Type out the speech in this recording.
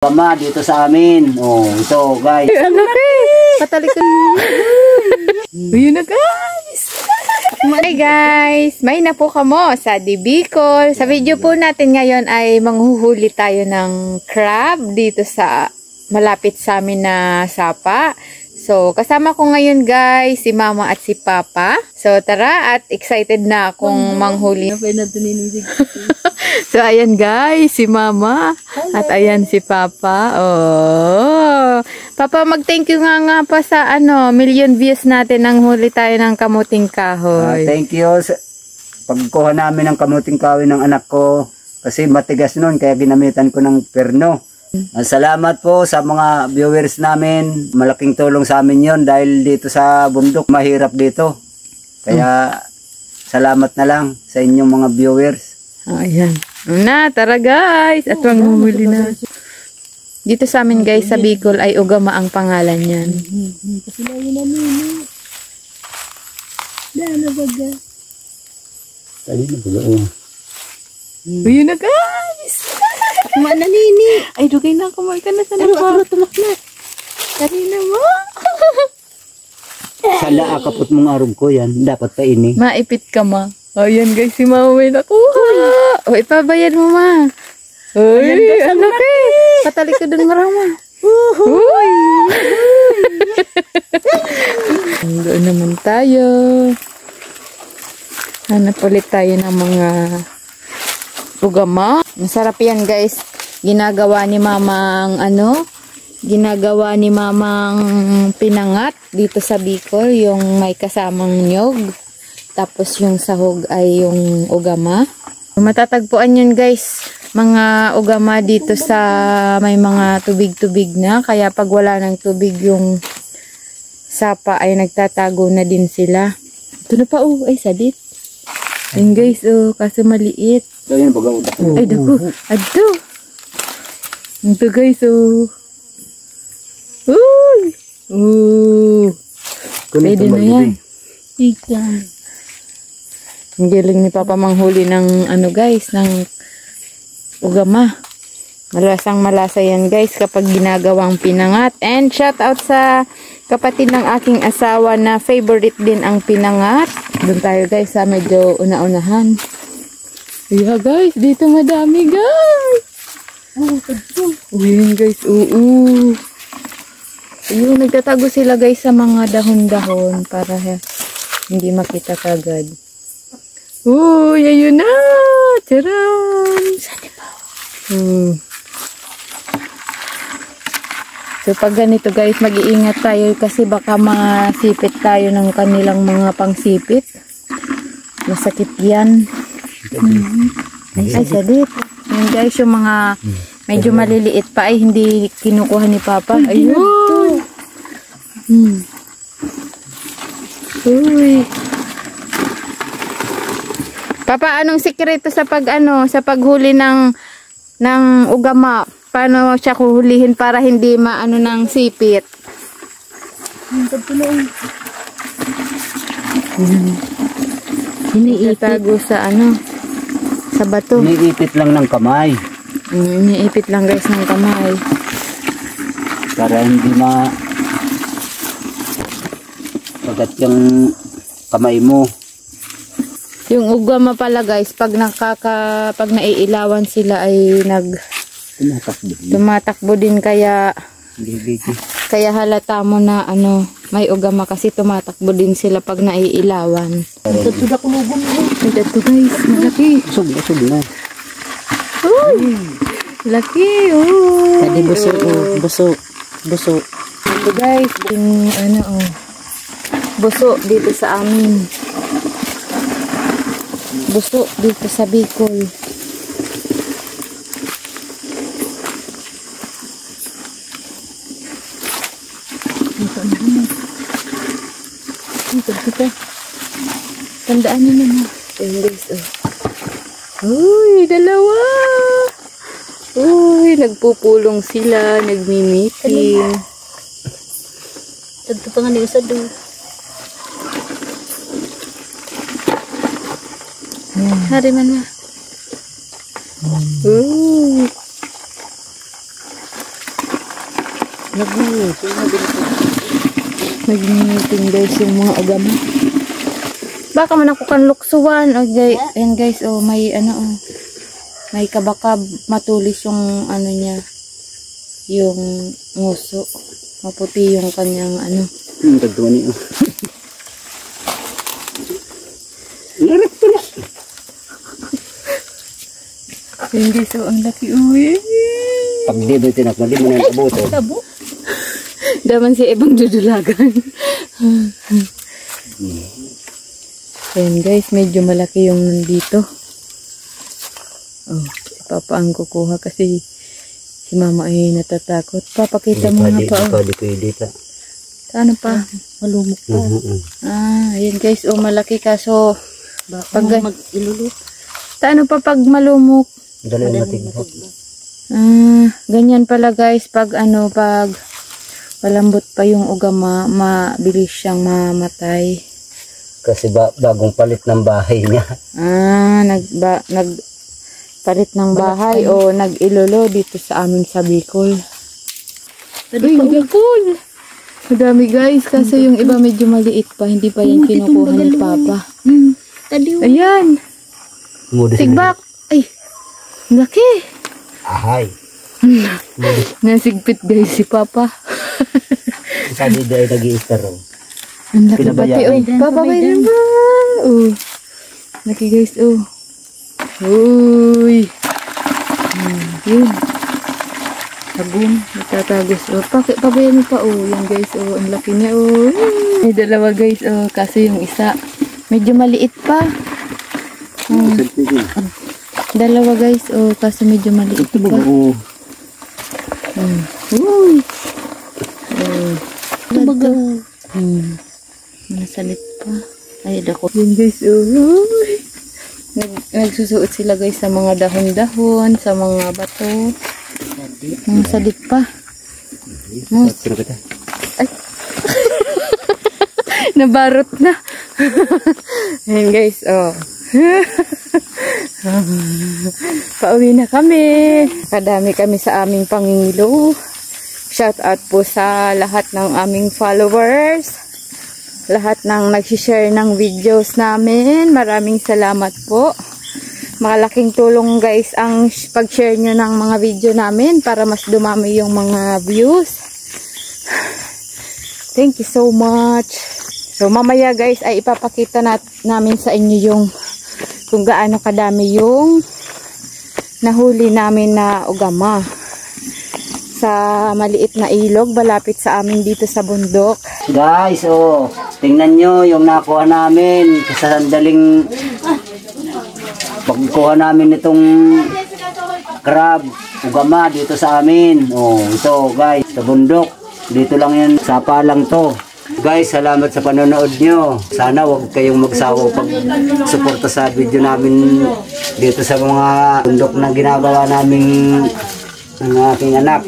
Mama, dito sa amin. Oh, ito, guys. Ang laki! Patalikan. Ayun na, guys! Hi guys! May na po kamo sa Bicol. Sa video po natin ngayon ay manghuhuli tayo ng crab dito sa malapit sa amin na sapa. So, kasama ko ngayon guys, si Mama at si Papa. So, tara at excited na akong manghuli. So, ayan guys, si Mama. At ayan si Papa. Oh. Papa, mag-thank you nga pa sa million views natin nang huli tayo ng kamuting kahoy. Thank you. Pagkuha namin ng kamuting kahoy ng anak ko, kasi matigas nun, kaya ginamitan ko ng perno. Salamat po sa mga viewers namin. Malaking tulong sa amin yon dahil dito sa bundok, mahirap dito. Kaya, salamat na lang sa inyong mga viewers. Ayan. Tara guys. At manghuli na. Dito sa amin guys, sa Bicol ay ugama ang pangalan yan. Kasi lang yun namin. Dahil na baga. Dali na baga, oh. Ayun na guys. Kumana nini. Ay, dugay na. Kumain ka na sa Pero tumak na. Dali na mo. Sala akapot mong arum ko yan. Dapat pa ini. Maipit ka ma. Ayan guys, si Mama may nakuha. O, ipabayad mo ma. Uy, ang laki. Patali ko dun marama. Uy. Doon naman tayo. Hanap ulit tayo ng mga ugama. Masarap yan guys. Ginagawa ni Mamang ginagawa ni Mamang pinangat dito sa Bicol. Yung may kasamang nyog. Tapos yung sahog ay yung ugama. Matatagpuan yun guys. Mga ugama dito sa may mga tubig-tubig na. Kaya pag wala ng tubig yung sapa ay nagtatago na din sila. Ito na pa ay sadit. Ayun guys kaso maliit. Ayan, baga utak mo. Ay daku. Adto. Ito guys Uy. Pwede na yan. Ikan. Ang galing ni Papa manghuli ng guys, ng ugama. Malasang malasa yan guys kapag ginagawang pinangat. And shout out sa kapatid ng aking asawa na favorite din ang pinangat. Doon tayo guys sa medyo una-unahan. Yeah guys, dito madami guys. Uyun guys, Ayun, nagtatago sila guys sa mga dahon-dahon para hindi makita kagad. Uy, ayun na! Charan! So pag ganito guys, mag-iingat tayo kasi baka masipit tayo ng kanilang mga pangsipit. Masakit yan. Ay, sadit. Yan guys, yung mga medyo maliliit pa ay hindi kinukuha ni Papa. Ayun! Uy! Papa, anong sikreto sa sa paghuli ng ugama? Paano siya kuhulihin para hindi maano ng sipit? Iniipit sa sa bato. Iniipit lang ng kamay. Iniipit lang guys ng kamay. Para hindi pagat yung kamay mo. Yung ugama pala guys, pag naiilawan sila ay tumatakbo din kaya halata mo na may ugama kasi tumatakbo din sila pag naiilawan. Ito guys, malaki. Sug na. Uy! Laki, Tadi buso. Ito guys, buso dito sa amin. Buso dito sa Bicol. Tandaan nyo naman. Ayun guys, Uy, dalawa! Uy, nagpupulong sila, nagmi-meeting. Tagto pa nga ni usad doon. Hari man na. Nag-meeting guys yung mga agama. Baka man ako kan luksuan. Okay. Ayan guys, oh, may ano, oh. May kabakab, matulis yung ano niya. Yung nguso. Maputi yung kanyang ano. Tagtuan niyo. Larat ko na. Ayan guys, oh, ang laki. Uy. Pag di ba tinakma, di mo na yung abuto. Tabo. Daman si ibang dudulagan. Ayan guys, medyo malaki yung nandito. Oh, si Papa ang kukuha kasi si Mama ay natatakot. Papakita mo nga pa. Oh. Di pwede pa. Ano pa? Malumok pa. Ayan guys, oh malaki kaso Baka mag-ilulot. paano pa pag malumok? Dali ang matigbat. Ganyan pala guys, pag ano, pag malambot pa yung ugama, mabilis siyang mamatay. Kasi bagong palit ng bahay niya. Nagpalit ng bahay o nag-ilolo dito sa amin sa Bicol. Uy, Bicol! Madami guys, kasi yung iba medyo maliit pa, hindi pa yan kinukuha ni Papa. Ayan! Sigbak! Ay! Laki! Ahay! Nasigpit guys si Papa. Sabi dahil nag-i-istaro. Ang laki pati, oh. Papa, may naman. Oh. Laki guys, oh. Uy. Yun. Agum. Natatagos. Oh. Pabayan mo pa, oh. Yan guys, oh. Ang laki niya, oh. May dalawa guys, oh. Kaso yung isa, medyo maliit pa. Dalawa guys, oh. Kaso medyo maliit pa. Uy. Tumaga. Nasalit pa. Ay, dako. Yun guys, uy. Nagsusuot sila guys sa mga dahon-dahon, sa mga bato. Mga salit pa. Ay. Nabarot na. Ayan guys, oh. Pauwi na kami. Kadami kami sa aming pangingilo. Shout out po sa lahat ng aming followers. Lahat ng nag-share ng videos namin. Maraming salamat po. Malaking tulong guys ang pag-share nyo ng mga video namin para mas dumami yung mga views. Thank you so much. So mamaya guys ay ipapakita namin sa inyo yung kung gaano kadami yung nahuli namin na ugama sa maliit na ilog malapit sa amin dito sa bundok. Guys, oh, tingnan nyo yung nakuha namin sa sandaling pagkuha namin itong crab, ugama dito sa amin. Oh, ito guys, sa bundok. Dito lang yan, sapa lang to. Guys, salamat sa panonood nyo. Sana wag kayong magsawa pag suporta sa video namin dito sa mga bundok na ginagawa namin ng aking anak.